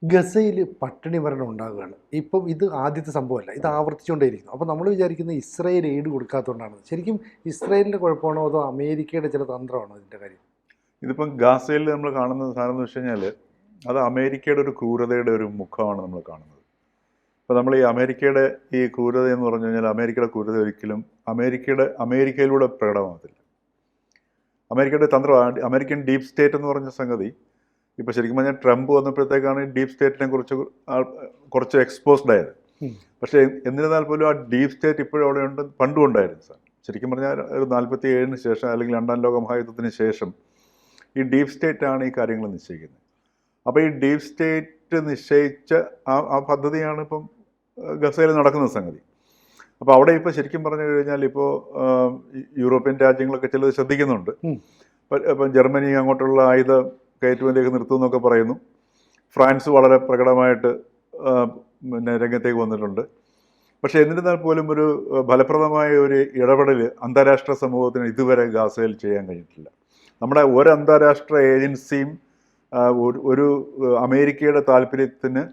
ഗസയിൽ പട്ടിണി മരണം ഉണ്ടാകുകയാണ്. ഇപ്പം ഇത് ആദ്യത്തെ സംഭവമല്ല. ഇത് ആവർത്തിച്ചുകൊണ്ടേയിരിക്കുന്നു. അപ്പോൾ നമ്മൾ വിചാരിക്കുന്നത് ഇസ്രായേൽ എയ്ഡ് കൊടുക്കാത്തതുകൊണ്ടാണ്. ശരിക്കും ഇസ്രായേലിൻ്റെ കുഴപ്പമാണോ അതോ അമേരിക്കയുടെ ചില തന്ത്രമാണോ ഇതിൻ്റെ കാര്യം? ഇതിപ്പം ഗാസയിൽ നമ്മൾ കാണുന്ന സാധനം എന്ന് വെച്ച് കഴിഞ്ഞാൽ അത് അമേരിക്കയുടെ ഒരു ക്രൂരതയുടെ ഒരു മുഖമാണ് നമ്മൾ കാണുന്നത്. അപ്പോൾ നമ്മൾ ഈ അമേരിക്കയുടെ ഈ ക്രൂരത എന്ന് പറഞ്ഞു കഴിഞ്ഞാൽ അമേരിക്കയുടെ ക്രൂരത ഒരിക്കലും അമേരിക്കയിലൂടെ പ്രകടമാകത്തില്ല. അമേരിക്കയുടെ തന്ത്രം അമേരിക്കൻ ഡീപ് സ്റ്റേറ്റ് എന്ന് പറഞ്ഞ സംഗതി ഇപ്പോൾ ശരിക്കും പറഞ്ഞാൽ ട്രംപ് വന്നപ്പോഴത്തേക്കാണ് ഡീപ് സ്റ്റേറ്റിനെ കുറച്ച് എക്സ്പോസ്ഡ് ആയത്. പക്ഷേ എന്നിരുന്നാൽ പോലും ആ ഡീപ് സ്റ്റേറ്റ് ഇപ്പോഴും അവിടെ ഉണ്ട്, പണ്ടും ഉണ്ടായിരുന്നു സാർ. ശരിക്കും പറഞ്ഞാൽ ഒരു 47-ന് ശേഷം അല്ലെങ്കിൽ രണ്ടാം ലോക മഹായുദ്ധത്തിന് ശേഷം ഈ ഡീപ് സ്റ്റേറ്റാണ് ഈ കാര്യങ്ങൾ നിശ്ചയിക്കുന്നത്. അപ്പോൾ ഈ ഡീപ് സ്റ്റേറ്റ് നിശ്ചയിച്ച ആ പദ്ധതിയാണ് ഇപ്പം ഗസയിൽ നടക്കുന്ന സംഗതി. അപ്പോൾ അവിടെ ഇപ്പോൾ ശരിക്കും പറഞ്ഞു കഴിഞ്ഞാൽ ഇപ്പോൾ യൂറോപ്യൻ രാജ്യങ്ങളൊക്കെ ചിലത് ശ്രദ്ധിക്കുന്നുണ്ട്. ഇപ്പം ജർമ്മനി അങ്ങോട്ടുള്ള ആയുധ കയറ്റുമതിയൊക്കെ നിർത്തുമെന്നൊക്കെ പറയുന്നു. ഫ്രാൻസ് വളരെ പ്രകടമായിട്ട് പിന്നെ രംഗത്തേക്ക് വന്നിട്ടുണ്ട്. പക്ഷേ എന്നിരുന്നാൽ പോലും ഒരു ഫലപ്രദമായ ഒരു ഇടപെടൽ അന്താരാഷ്ട്ര സമൂഹത്തിന് ഇതുവരെ ഗാസയിൽ ചെയ്യാൻ കഴിഞ്ഞിട്ടില്ല. നമ്മുടെ ഒരു അന്താരാഷ്ട്ര ഏജൻസിയും ഒരു അമേരിക്കയുടെ താല്പര്യത്തിന്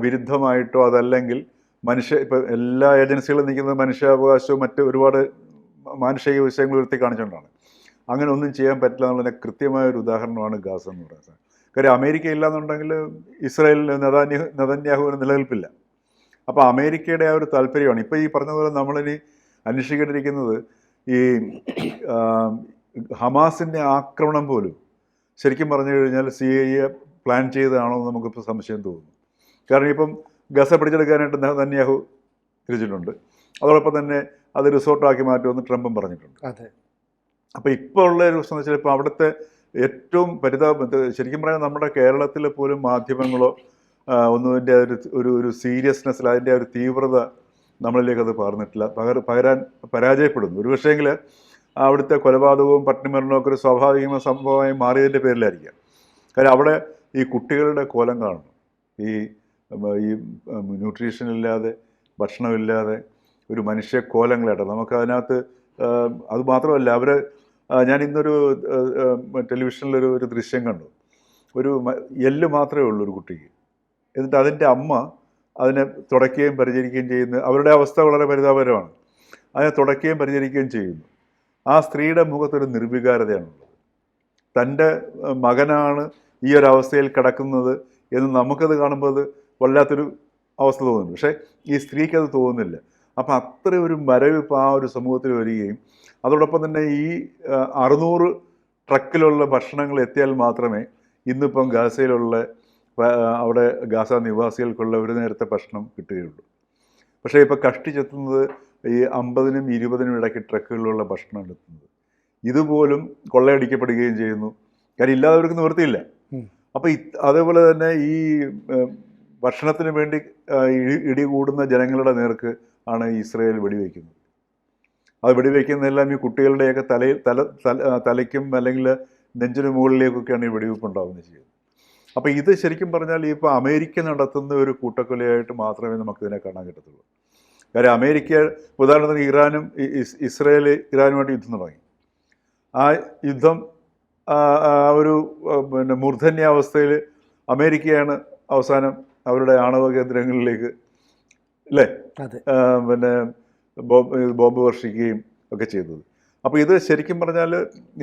വിരുദ്ധമായിട്ടോ അതല്ലെങ്കിൽ ഇപ്പം എല്ലാ ഏജൻസികളും നിൽക്കുന്നത് മനുഷ്യാവകാശവും മറ്റ് ഒരുപാട് മാനുഷിക വിഷയങ്ങൾ ഉയർത്തി കാണിച്ചുകൊണ്ടാണ്. അങ്ങനെ ഒന്നും ചെയ്യാൻ പറ്റില്ല എന്നുള്ളതിൻ്റെ കൃത്യമായൊരു ഉദാഹരണമാണ് ഗാസ എന്ന് പറയുന്നത്. കാര്യം അമേരിക്ക ഇല്ലാന്നുണ്ടെങ്കിൽ ഇസ്രായേലിൽ നെതന്യാഹുവിന് നിലനിൽപ്പില്ല. അപ്പോൾ അമേരിക്കയുടെ ആ ഒരു താല്പര്യമാണ് ഇപ്പോൾ ഈ പറഞ്ഞതുപോലെ നമ്മളിനി അന്വേഷിക്കേണ്ടിയിരിക്കുന്നത്. ഈ ഹമാസിൻ്റെ ആക്രമണം പോലും ശരിക്കും പറഞ്ഞു കഴിഞ്ഞാൽ CIA പ്ലാൻ ചെയ്തതാണോ എന്ന് നമുക്കിപ്പോൾ സംശയം തോന്നുന്നു. കാരണം ഇപ്പം ഗസ പിടിച്ചെടുക്കാനായിട്ട് നെതന്യാഹു തിരിച്ചിട്ടുണ്ട്. അതോടൊപ്പം തന്നെ അത് റിസോർട്ടാക്കി മാറ്റുമെന്ന് ട്രംപും പറഞ്ഞിട്ടുണ്ട്. അതെ. അപ്പോൾ ഇപ്പോൾ ഉള്ള ഒരു പ്രശ്നം എന്ന് വെച്ചാൽ ഇപ്പോൾ അവിടുത്തെ ഏറ്റവും ശരിക്കും പറയാൻ നമ്മുടെ കേരളത്തിൽ പോലും മാധ്യമങ്ങളോ ഒന്നും അതിൻ്റെ ഒരു സീരിയസ്നെസ്സിൽ അതിൻ്റെ ഒരു തീവ്രത നമ്മളിലേക്ക് അത് പകർന്നിട്ടില്ല, പകരാൻ പരാജയപ്പെടുന്നു. ഒരു പക്ഷേങ്കിൽ അവിടുത്തെ കൊലപാതകവും പട്ടിണിമരണവും ഒക്കെ ഒരു സ്വാഭാവികമായ സംഭവമായി മാറിയതിൻ്റെ പേരിലായിരിക്കാം. കാര്യം അവിടെ ഈ കുട്ടികളുടെ കോലം കാണുന്നു. ഈ ന്യൂട്രീഷൻ ഇല്ലാതെ, ഭക്ഷണമില്ലാതെ ഒരു മനുഷ്യക്കോലങ്ങളായിട്ട് നമുക്കതിനകത്ത്. അതുമാത്രമല്ല ഞാൻ ഇന്നൊരു ടെലിവിഷനിലൊരു ദൃശ്യം കണ്ടു. ഒരു എല്ല് മാത്രമേ ഉള്ളൂ ഒരു കുട്ടിക്ക്. എന്നിട്ട് അതിൻ്റെ അമ്മ അതിനെ തുടയ്ക്കുകയും പരിചരിക്കുകയും ചെയ്യുന്നു. അവരുടെ അവസ്ഥ വളരെ പരിതാപകരമാണ്. അതിനെ തുടയ്ക്കുകയും പരിചരിക്കുകയും ചെയ്യുന്നു. ആ സ്ത്രീയുടെ മുഖത്തൊരു നിർവികാരതയാണുള്ളത്. തൻ്റെ മകനാണ് ഈ ഒരു അവസ്ഥയിൽ കിടക്കുന്നത് എന്ന് നമുക്കത് കാണുമ്പോൾ അത് വല്ലാത്തൊരു അവസ്ഥ തോന്നുന്നു. പക്ഷേ ഈ സ്ത്രീക്കത് തോന്നുന്നില്ല. അപ്പം അത്ര ഒരു മരവിപ്പ് ആ ഒരു സമൂഹത്തിൽ വരികയും അതോടൊപ്പം തന്നെ ഈ 600 ട്രക്കിലുള്ള ഭക്ഷണങ്ങൾ എത്തിയാൽ മാത്രമേ ഇന്നിപ്പം ഗാസയിലുള്ള അവിടെ ഗാസ നിവാസികൾക്കുള്ള ഒരു നേരത്തെ ഭക്ഷണം കിട്ടുകയുള്ളൂ. പക്ഷേ ഇപ്പോൾ കഷ്ടിച്ചെത്തുന്നത് ഈ 50-നും 20-നും ഇടയ്ക്ക് ട്രക്കുകളിലുള്ള ഭക്ഷണം എത്തുന്നത്. ഇതുപോലും കൊള്ളയടിക്കപ്പെടുകയും ചെയ്യുന്നു. കാര്യം ഇല്ലാത്തവർക്ക് നിവൃത്തിയില്ല. അപ്പോൾ അതേപോലെ തന്നെ ഈ ഭക്ഷണത്തിന് വേണ്ടി ഇടികൂടുന്ന ജനങ്ങളുടെ നേർക്ക് ആണ് ഇസ്രായേൽ വെടിവെക്കുന്നത്. അത് വെടിവെക്കുന്നതെല്ലാം ഈ കുട്ടികളുടെയൊക്കെ തലയ്ക്കും അല്ലെങ്കിൽ നെഞ്ചിന് മുകളിലേക്കൊക്കെയാണ് ഈ വെടിവെപ്പ് ഉണ്ടാകുന്നത് ചെയ്യുന്നത്. അപ്പോൾ ഇത് ശരിക്കും പറഞ്ഞാൽ ഇപ്പോൾ അമേരിക്ക നടത്തുന്ന ഒരു കൂട്ടക്കൊലയായിട്ട് മാത്രമേ നമുക്കിതിനെ കാണാൻ കിട്ടത്തുള്ളൂ. കാര്യം അമേരിക്ക ഉദാഹരണത്തിന് ഇറാനുമായിട്ട് യുദ്ധം തുടങ്ങി. ആ യുദ്ധം ഒരു മൂർധന്യാവസ്ഥയിൽ അമേരിക്കയാണ് അവസാനം അവരുടെ ആണവ കേന്ദ്രങ്ങളിലേക്ക് ബോംബ് വർഷിക്കുകയും ഒക്കെ ചെയ്തത്. അപ്പോൾ ഇത് ശരിക്കും പറഞ്ഞാൽ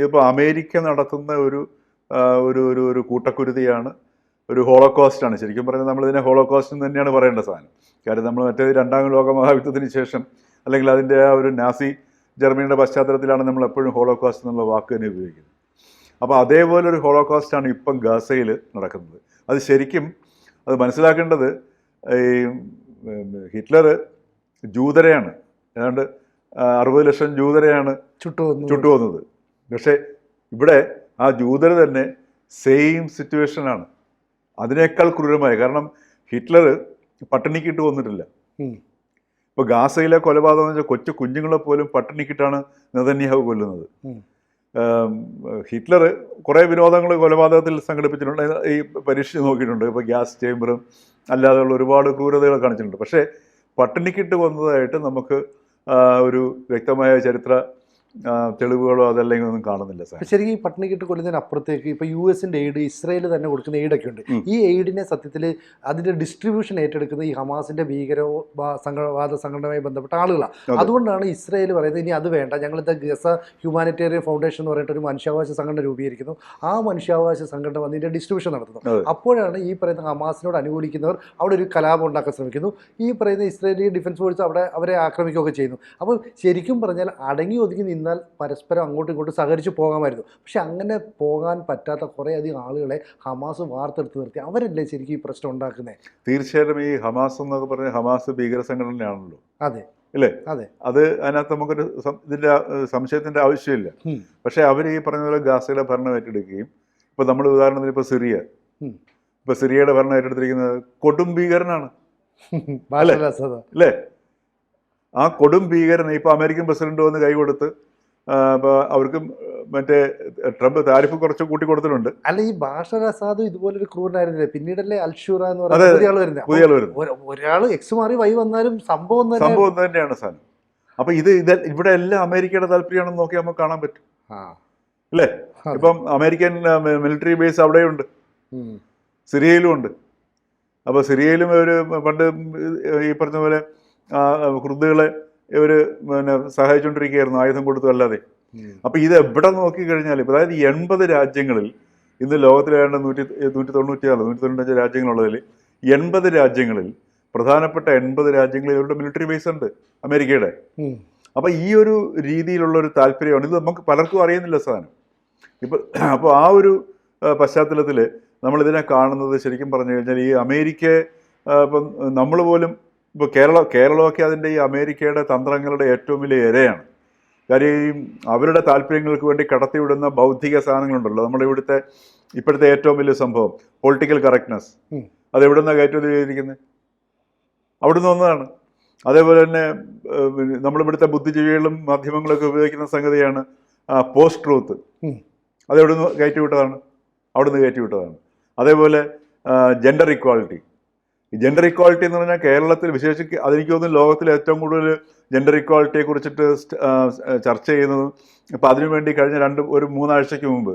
ഇപ്പോൾ അമേരിക്ക നടത്തുന്ന ഒരു കൂട്ടക്കുരുതിയാണ്, ഒരു ഹോളോകോസ്റ്റാണ്. ശരിക്കും പറഞ്ഞാൽ നമ്മളിതിനെ ഹോളോകോസ്റ്റ് എന്ന് തന്നെയാണ് പറയേണ്ട സാധനം. കാര്യം നമ്മൾ മറ്റേത് രണ്ടാം ലോക മഹായുദ്ധത്തിന് ശേഷം അല്ലെങ്കിൽ അതിൻ്റെ ആ ഒരു നാസി ജർമ്മനിയുടെ പശ്ചാത്തലത്തിലാണ് നമ്മൾ എപ്പോഴും ഹോളോകോസ്റ്റ് എന്നുള്ള വാക്ക് തന്നെ ഉപയോഗിക്കുന്നത്. അപ്പോൾ അതേപോലെ ഒരു ഹോളോകോസ്റ്റാണ് ഇപ്പം ഗാസയിൽ നടക്കുന്നത്. അത് ശരിക്കും അത് മനസ്സിലാക്കേണ്ടത് ഈ ഹിറ്റ്ലർ ജൂതരെയാണ്, ഏതാണ്ട് 60 ലക്ഷം ജൂതരെയാണ് ചുട്ടുകൊന്നത്. പക്ഷേ ഇവിടെ ആ ജൂതർ തന്നെ സെയിം സിറ്റുവേഷനാണ്, അതിനേക്കാൾ ക്രൂരമായ. കാരണം ഹിറ്റ്ലർ പട്ടിണിക്കിട്ട് കൊന്നിട്ടില്ല. ഇപ്പോൾ ഗാസയിലെ കൊലപാതകം എന്ന് വെച്ചാൽ കൊച്ചു കുഞ്ഞുങ്ങളെ പോലും പട്ടിണിക്കിട്ടാണ് നെതന്യാഹു കൊല്ലുന്നത്. ഹിറ്റ്ലർ കുറേ വിനോദങ്ങൾ കൊലപാതകത്തിൽ സംഘടിപ്പിച്ചിട്ടുണ്ട്. ഈ പരീക്ഷിച്ച് നോക്കിയിട്ടുണ്ട്. ഇപ്പോൾ ഗ്യാസ് ചേമ്പറും അല്ലാതെയുള്ള ഒരുപാട് ക്രൂരതകൾ കാണിച്ചിട്ടുണ്ട്. പക്ഷേ പട്ടിണിക്കിട്ട് കൊന്നതായിട്ട് നമുക്ക് ഒരു വ്യക്തമായ ചരിത്ര തെളിവുകളോ അതല്ലെങ്കിൽ ഒന്നും കാണുന്നില്ല സാർ. ശരിക്കും ഈ പട്ടിണിക്കിട്ട് കൊല്ലുന്നതിന് അപ്പുറത്തേക്ക് ഇപ്പോൾ US-ൻ്റെ എയ്ഡ്, ഇസ്രായേൽ തന്നെ കൊടുക്കുന്ന എയ്ഡൊക്കെ ഉണ്ട്. ഈ എയ്ഡിനെ സത്യത്തിൽ അതിൻ്റെ ഡിസ്ട്രിബ്യൂഷൻ ഏറ്റെടുക്കുന്ന ഈ ഹമാസിൻ്റെ ഭീകരവാദ സംഘടനയുമായി ബന്ധപ്പെട്ട ആളുകളാണ്. അതുകൊണ്ടാണ് ഇസ്രായേൽ പറയുന്നത് ഇനി അത് വേണ്ട, ഞങ്ങളിത് ഗസ ഹ്യൂമാനിറ്റേറിയൻ ഫൗണ്ടേഷൻ എന്ന് പറഞ്ഞിട്ട് ഒരു മനുഷ്യാവകാശ സംഘടന രൂപീകരിക്കുന്നു. ആ മനുഷ്യാവകാശ സംഘടന വന്ന് ഇതിൻ്റെ ഡിസ്ട്രിബ്യൂഷൻ നടത്തുന്നു. അപ്പോഴാണ് ഈ പറയുന്ന ഹമാസിനോട് അനുകൂലിക്കുന്നവർ അവിടെ ഒരു കലാപം ഉണ്ടാക്കാൻ ശ്രമിക്കുന്നു. ഈ പറയുന്ന ഇസ്രായേലി ഡിഫൻസ് ഫോഴ്സ് അവരെ ആക്രമിക്കുകയൊക്കെ ചെയ്യുന്നു. അപ്പോൾ ശരിക്കും പറഞ്ഞാൽ അടങ്ങി ഒതുങ്ങി നിന്നാൽ പരസ്പരം അങ്ങോട്ടും ഇങ്ങോട്ടും സഹകരിച്ച് പോകാമായിരുന്നു. പക്ഷെ അങ്ങനെ പോകാൻ പറ്റാത്ത കുറേയധികം ആളുകളെ ഹമാസ് വാർത്തെടുത്ത് നിർത്തി. അവരല്ലേ ശരിക്കും ഈ പ്രശ്നം ഉണ്ടാക്കുന്നത്? തീർച്ചയായിട്ടും ഈ ഹമാസ് എന്നൊക്കെ പറഞ്ഞാൽ ഹമാസ് ഭീകര സംഘടനയാണല്ലോ. അതെ അല്ലേ? അതെ. അത് അതിനകത്ത് നമുക്കൊരു ഇതിൻ്റെ സംശയത്തിൻ്റെ ആവശ്യമില്ല. പക്ഷേ അവർ ഈ പറഞ്ഞ പോലെ ഗാസയുടെ ഭരണം ഏറ്റെടുക്കുകയും, ഇപ്പോൾ നമ്മൾ ഉദാഹരണത്തിന് ഇപ്പോൾ സിറിയയുടെ ഭരണം ഏറ്റെടുത്തിരിക്കുന്നത് കൊടും ഭീകരനാണ് അല്ലേ? ആ കൊടും ഭീകരന് ഇപ്പോൾ അമേരിക്കൻ പ്രസിഡന്റ് വന്ന് കൈ കൊടുത്ത് അവർക്കും മറ്റേ ട്രംപ് താരിഫ് കുറച്ച് കൂട്ടി കൊടുത്തിട്ടുണ്ട്. അല്ല, ഈ ബാഷർ അസാദും ഇതുപോലൊരു ക്രൂരനായിരുന്നില്ലേ? പിന്നീടല്ലേ അൽഷൂറ എന്ന് പറയുന്ന പുതിയ ആൾ വരുന്നത്. ഒരാൾ എക്സ് മാറി വൈ വന്നാലും സംഭവം തന്നെയാണ് സാധനം. അപ്പൊ ഇവിടെ എല്ലാം അമേരിക്കയുടെ താല്പര്യമാണെന്ന് നോക്കി നമുക്ക് കാണാൻ പറ്റും അല്ലേ? ഇപ്പം അമേരിക്കൻ മിലിറ്ററി ബേസ് അവിടെയുണ്ട്, സിറിയയിലും ഉണ്ട്. അപ്പോൾ സിറിയയിലും ഒരു പണ്ട് ഈ പറഞ്ഞ പോലെ കുർദുകളെ ഇവർ സഹായിച്ചുകൊണ്ടിരിക്കുകയായിരുന്നു, ആയുധം കൊടുത്തു അല്ലാതെ. അപ്പോൾ ഇത് എവിടെ നോക്കിക്കഴിഞ്ഞാൽ ഇപ്പോൾ അതായത് 80 രാജ്യങ്ങളിൽ, ഇന്ന് ലോകത്തിൽ ഏതാണ്ട് 195 രാജ്യങ്ങളുള്ളതിൽ 80 രാജ്യങ്ങളിൽ പ്രധാനപ്പെട്ട 80 രാജ്യങ്ങളിൽ ഇവരുടെ മിലിറ്ററി ബേസ് ഉണ്ട് അമേരിക്കയുടെ. അപ്പോൾ ഈ ഒരു രീതിയിലുള്ള ഒരു താല്പര്യമാണ്. ഇത് നമുക്ക് പലർക്കും അറിയുന്നില്ല സാധനം. അപ്പോൾ ആ ഒരു പശ്ചാത്തലത്തിൽ നമ്മളിതിനെ കാണുന്നത് ശരിക്കും പറഞ്ഞു കഴിഞ്ഞാൽ ഈ അമേരിക്ക, ഇപ്പം നമ്മൾ പോലും ഇപ്പോൾ കേരളമൊക്കെ അതിൻ്റെ ഈ അമേരിക്കയുടെ തന്ത്രങ്ങളുടെ ഏറ്റവും വലിയ ഇരയാണ്. കാര്യം ഈ അവരുടെ താല്പര്യങ്ങൾക്ക് വേണ്ടി കടത്തിവിടുന്ന ബൗദ്ധിക സാധനങ്ങളുണ്ടല്ലോ. നമ്മുടെ ഇപ്പോഴത്തെ ഏറ്റവും വലിയ സംഭവം പൊളിറ്റിക്കൽ കറക്റ്റ്നെസ്, അത് എവിടെ നിന്നാണ് കയറ്റുമതി ചെയ്തിരിക്കുന്നത്? അവിടുന്ന് വന്നതാണ്. അതേപോലെ തന്നെ നമ്മളിവിടുത്തെ ബുദ്ധിജീവികളും മാധ്യമങ്ങളൊക്കെ ഉപയോഗിക്കുന്ന സംഗതിയാണ് പോസ്റ്റ് ട്രൂത്ത്. അതെവിടെ നിന്ന് കയറ്റിവിട്ടതാണ്? അവിടുന്ന് കയറ്റിവിട്ടതാണ്. അതേപോലെ ജെൻഡർ ഇക്വാളിറ്റി. ഈ ജെൻഡർ ഇക്വാളിറ്റി എന്ന് പറഞ്ഞാൽ കേരളത്തിൽ വിശേഷിച്ച് അതെനിക്ക് തോന്നുന്നു ലോകത്തിൽ ഏറ്റവും കൂടുതൽ ജെൻഡർ ഇക്വാളിറ്റിയെ കുറിച്ചിട്ട് ചർച്ച ചെയ്യുന്നതും ഇപ്പം അതിനുവേണ്ടി കഴിഞ്ഞ 3 ആഴ്ചയ്ക്ക് മുമ്പ്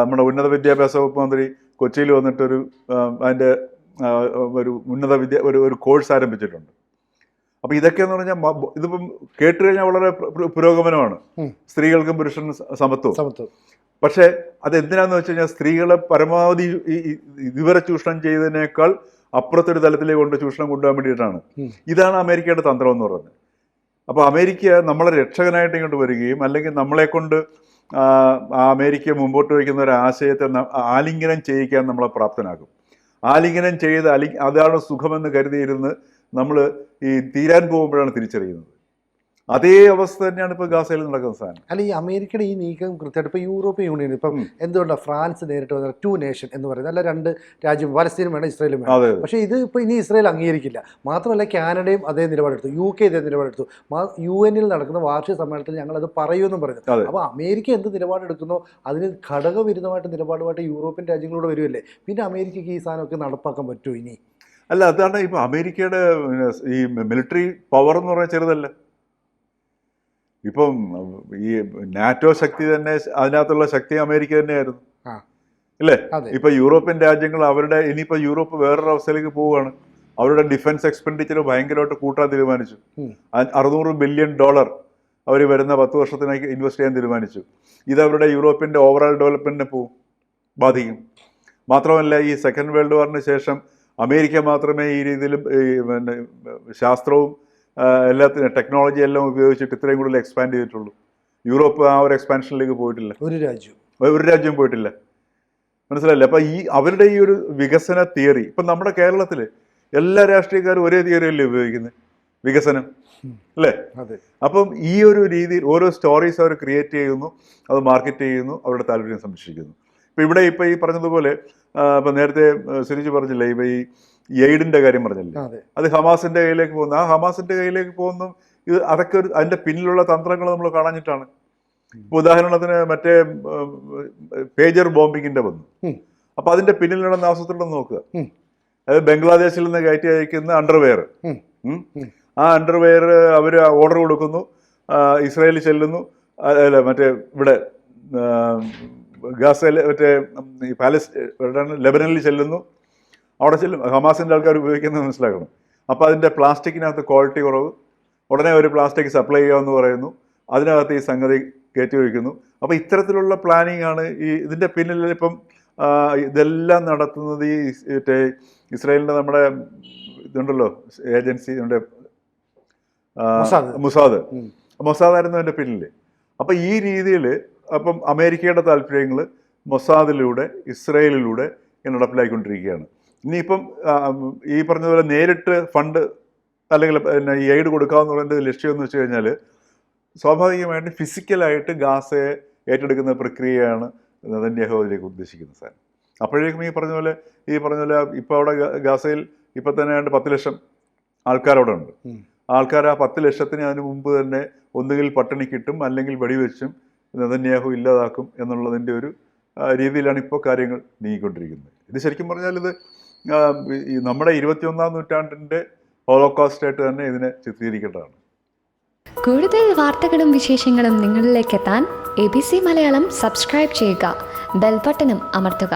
നമ്മുടെ ഉന്നത വിദ്യാഭ്യാസ വകുപ്പ് മന്ത്രി കൊച്ചിയിൽ വന്നിട്ടൊരു അതിൻ്റെ ഒരു ഒരു കോഴ്സ് ആരംഭിച്ചിട്ടുണ്ട്. അപ്പോൾ ഇതൊക്കെയെന്ന് പറഞ്ഞാൽ ഇതിപ്പം കേട്ട് കഴിഞ്ഞാൽ വളരെ പുരോഗമനമാണ്, സ്ത്രീകൾക്കും പുരുഷനും സമത്വം. പക്ഷേ അതെന്തിനാന്ന് വെച്ച് കഴിഞ്ഞാൽ സ്ത്രീകളെ പരമാവധി ഇവരെ ചൂഷണം ചെയ്തതിനേക്കാൾ അപ്പുറത്തൊരു തലത്തിലേക്ക് ചൂഷണം കൊണ്ടുപോകാൻ വേണ്ടിയിട്ടാണ്. ഇതാണ് അമേരിക്കയുടെ തന്ത്രം എന്ന് പറയുന്നത്. അപ്പോൾ അമേരിക്ക നമ്മളെ രക്ഷകനായിട്ട് ഇങ്ങോട്ട് വരികയും അല്ലെങ്കിൽ നമ്മളെ കൊണ്ട് അമേരിക്ക മുമ്പോട്ട് വയ്ക്കുന്ന ഒരു ആശയത്തെ ആലിംഗനം ചെയ്യിക്കാൻ നമ്മളെ പ്രാപ്തനാക്കും. ആലിംഗനം ചെയ്ത് അതാണ് സുഖമെന്ന് കരുതിയിരുന്ന് നമ്മൾ ഈ തീരാൻ പോകുമ്പോഴാണ് തിരിച്ചറിയുന്നത്. അതേ അവസ്ഥ തന്നെയാണ് ഇപ്പോൾ ഗാസയിൽ നടക്കുന്ന സാധനം. അല്ല, ഈ അമേരിക്കയുടെ ഈ നീക്കം കൃത്യമായിട്ട് ഇപ്പോൾ യൂറോപ്യൻ യൂണിയൻ ഇപ്പം എന്തുകൊണ്ടാണ് ഫ്രാൻസ് നേരിട്ട് വന്ന 2 നേഷൻ എന്ന് പറയുന്നത്? അല്ല, 2 രാജ്യം, പലസ്തീനും വേണം ഇസ്രായേലും വേണം. പക്ഷേ ഇത് ഇപ്പോൾ ഇനി ഇസ്രായേൽ അംഗീകരിക്കില്ല. മാത്രമല്ല കാനഡയും അതേ നിലപാടെടുത്തു, UK ഇതേ നിലപാടെടുത്തു. UN നടക്കുന്ന വാർഷിക സമ്മേളനത്തിൽ ഞങ്ങളത് പറയുമെന്നും പറഞ്ഞു. അപ്പോൾ അമേരിക്ക എന്ത് നിലപാടെടുക്കുന്നോ അതിന് ഘടകവിരുദ്ധമായിട്ട് നിലപാടുമായിട്ട് യൂറോപ്യൻ രാജ്യങ്ങളോട് വരുമല്ലേ? പിന്നെ അമേരിക്കയ്ക്ക് ഈ സാധനമൊക്കെ നടപ്പാക്കാൻ പറ്റുമോ ഇനി? അല്ല, അതാണ് ഇപ്പോൾ അമേരിക്കയുടെ ഈ മിലിറ്ററി പവർ എന്ന് പറഞ്ഞാൽ ചെറുതല്ല. ഇപ്പം ഈ നാറ്റോ ശക്തി തന്നെ, അതിനകത്തുള്ള ശക്തി അമേരിക്ക തന്നെയായിരുന്നു അല്ലേ? ഇപ്പൊ യൂറോപ്യൻ രാജ്യങ്ങൾ ഇനിയിപ്പോൾ യൂറോപ്പ് വേറൊരു അവസ്ഥയിലേക്ക് പോവുകയാണ്. അവരുടെ ഡിഫൻസ് എക്സ്പെൻഡിച്ചർ ഭയങ്കരമായിട്ട് കൂട്ടാൻ തീരുമാനിച്ചു. $600 ബില്യൺ അവർ വരുന്ന 10 വർഷത്തിനേക്ക് ഇൻവെസ്റ്റ് ചെയ്യാൻ തീരുമാനിച്ചു. ഇത് അവരുടെ യൂറോപ്പിൻ്റെ ഓവറോൾ ഡെവലപ്മെന്റിനെ ബാധിക്കും. മാത്രമല്ല, ഈ സെക്കൻഡ് വേൾഡ് വാറിന് ശേഷം അമേരിക്ക മാത്രമേ ഈ രീതിയിലും ശാസ്ത്രവും എല്ലാത്തിനും ടെക്നോളജി എല്ലാം ഉപയോഗിച്ചിട്ട് ഇത്രയും കൂടുതൽ എക്സ്പാൻഡ് ചെയ്തിട്ടുള്ളൂ. യൂറോപ്പ് ആ ഒരു എക്സ്പാൻഷനിലേക്ക് പോയിട്ടില്ല, ഒരു രാജ്യം പോയിട്ടില്ല. മനസ്സിലായില്ലേ? അപ്പം അവരുടെ ഈ ഒരു വികസന തിയറി, ഇപ്പം നമ്മുടെ കേരളത്തിൽ എല്ലാ രാഷ്ട്രീയക്കാരും ഒരേ തിയറിയല്ലേ ഉപയോഗിക്കുന്നത്, വികസനം അല്ലേ? അപ്പം ഈ ഒരു രീതിയിൽ ഓരോ സ്റ്റോറീസ് അവർ ക്രിയേറ്റ് ചെയ്യുന്നു, അത് മാർക്കറ്റ് ചെയ്യുന്നു, അവരുടെ താല്പര്യം സംരക്ഷിക്കുന്നു. ഇപ്പം ഈ പറഞ്ഞതുപോലെ ഇപ്പം നേരത്തെ സുനിജ് പറഞ്ഞില്ലേ, ഇപ്പം ഈ എയ്ഡിൻ്റെ കാര്യം പറഞ്ഞില്ലേ, അത് ഹമാസിൻ്റെ കയ്യിലേക്ക് പോകുന്നു. ആ ഹമാസിൻ്റെ കയ്യിലേക്ക് പോകുന്നു. അതൊക്കെ അതിൻ്റെ പിന്നിലുള്ള തന്ത്രങ്ങൾ നമ്മൾ കാണാഞ്ഞിട്ടാണ്. ഇപ്പോൾ ഉദാഹരണത്തിന് മറ്റേ പേജർ ബോംബിങ്ങിൻ്റെ വന്നു. അപ്പോൾ അതിൻ്റെ പിന്നിലുള്ള ആസൂത്രണം നോക്കുക. അതായത് ബംഗ്ലാദേശിൽ നിന്ന് കയറ്റി അയക്കുന്ന അണ്ടർവെയർ, ആ അണ്ടർവെയർ അവർ ഓർഡർ കൊടുക്കുന്നു, ഇസ്രായേലിൽ ചെല്ലുന്നു, അല്ല മറ്റേ ഇവിടെ ഗാസയിൽ മറ്റേ ഈ ലെബനനിൽ ചെല്ലുന്നു, അവിടെ ചെല്ലും ഹമാസിൻ്റെ ആൾക്കാർ ഉപയോഗിക്കുന്നത് മനസ്സിലാക്കണം. അപ്പോൾ അതിൻ്റെ പ്ലാസ്റ്റിക്കിനകത്ത് ക്വാളിറ്റി കുറവ്, ഉടനെ ഒരു പ്ലാസ്റ്റിക് സപ്ലൈ ചെയ്യാമെന്ന് പറയുന്നു, അതിനകത്ത് ഈ സംഗതി കയറ്റി വയ്ക്കുന്നു. അപ്പോൾ ഇത്തരത്തിലുള്ള പ്ലാനിങ് ആണ് ഇതിൻ്റെ പിന്നിൽ. ഇപ്പം ഇതെല്ലാം നടത്തുന്നത് ഈ മറ്റേ ഇസ്രായേലിൻ്റെ നമ്മുടെ ഇതുണ്ടല്ലോ ഏജൻസി, നമ്മുടെ മൊസാദായിരുന്നു അതിൻ്റെ പിന്നിൽ. അപ്പം ഈ രീതിയിൽ അപ്പം അമേരിക്കയുടെ താല്പര്യങ്ങൾ മൊസാദിലൂടെ ഇസ്രായേലിലൂടെ നടപ്പിലാക്കിക്കൊണ്ടിരിക്കുകയാണ്. ഇനിയിപ്പം ഈ പറഞ്ഞതുപോലെ നേരിട്ട് ഫണ്ട് അല്ലെങ്കിൽ പിന്നെ ഈ എയ്ഡ് കൊടുക്കാമെന്നുള്ളതിൻ്റെ ലക്ഷ്യം എന്ന് വെച്ച് കഴിഞ്ഞാൽ സ്വാഭാവികമായിട്ട് ഫിസിക്കലായിട്ട് ഗാസയെ ഏറ്റെടുക്കുന്ന പ്രക്രിയയാണ് നെതന്യാഹു അതിലേക്ക് ഉദ്ദേശിക്കുന്ന സാധനം. അപ്പോഴേക്കും ഈ പറഞ്ഞ പോലെ ഇപ്പോൾ അവിടെ ഗാസയിൽ ഇപ്പം തന്നെ 10 ലക്ഷം ആൾക്കാരവിടെ ഉണ്ട്. ആൾക്കാർ ആ 10 ലക്ഷത്തിന് അതിന് മുമ്പ് തന്നെ ഒന്നുകിൽ പട്ടിണി കിട്ടും അല്ലെങ്കിൽ വെടിവെച്ചും നെതന്യാഹു ഇല്ലാതാക്കും എന്നുള്ളതിൻ്റെ ഒരു രീതിയിലാണ് ഇപ്പോൾ കാര്യങ്ങൾ നീങ്ങിക്കൊണ്ടിരിക്കുന്നത്. ഇത് ശരിക്കും പറഞ്ഞാൽ ഇത് നമ്മുടെ 21-ാം നൂറ്റാണ്ടിൻ്റെ ഹോളോകോസ്റ്റായിട്ട് തന്നെ ഇതിനെ ചിത്രീകരിക്കേണ്ടതാണ്. കൂടുതൽ വാർത്തകളും വിശേഷങ്ങളും നിങ്ങളിലേക്ക് എത്താൻ ABC മലയാളം സബ്സ്ക്രൈബ് ചെയ്യുക, ബെൽ ബട്ടണും അമർത്തുക.